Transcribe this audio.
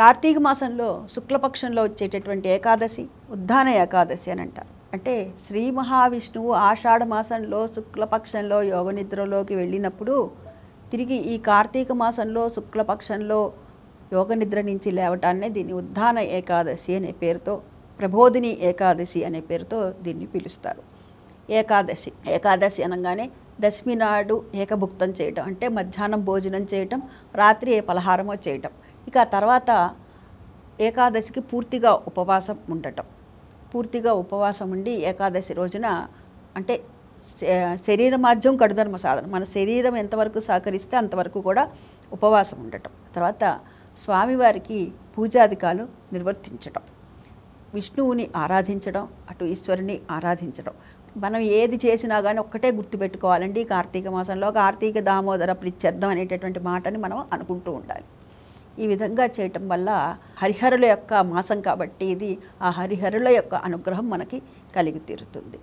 కార్తీక మాసంలో శుక్లపక్షంలో వచ్చేటటువంటి ఏకాదశి ఉద్దాన ఏకాదశి అని అంటారు. అంటే శ్రీ మహావిష్ణువు ఆషాఢ మాసంలో శుక్లపక్షంలో యోగనిద్రలోకి వెళ్ళినప్పుడు తిరిగి ఈ కార్తీక మాసంలో శుక్లపక్షంలో యోగనిద్ర నుంచి లేవటాన్నే దీన్ని ఉద్దాన ఏకాదశి అనే పేరుతో, ప్రబోధిని ఏకాదశి అనే పేరుతో దీన్ని పిలుస్తారు. ఏకాదశి అనగానే దశమి నాడు ఏకభుక్తం చేయటం, అంటే మధ్యాహ్నం భోజనం చేయటం, రాత్రి ఏ పలహారమో చేయటం. ఇక తర్వాత ఏకాదశికి పూర్తిగా ఉపవాసం ఉండటం. పూర్తిగా ఉపవాసం ఉండి ఏకాదశి రోజున అంటే శరీర మాధ్యం కడుధర్మ సాధన, మన శరీరం ఎంతవరకు సహకరిస్తే అంతవరకు కూడా ఉపవాసం ఉండటం. తర్వాత స్వామివారికి పూజాధికాలు నిర్వర్తించటం, విష్ణువుని ఆరాధించడం, అటు ఈశ్వరుని ఆరాధించడం. మనం ఏది చేసినా కానీ ఒక్కటే గుర్తుపెట్టుకోవాలండి, కార్తీక మాసంలో కార్తీక దామోదర ప్రీత్యర్థం అనేటటువంటి మాటని మనం అనుకుంటూ ఉండాలి. ఈ విధంగా చేయటం వల్ల హరిహరుల యొక్క మాసం కాబట్టి ఇది ఆ హరిహరుల యొక్క అనుగ్రహం మనకి కలిగి తీరుతుంది.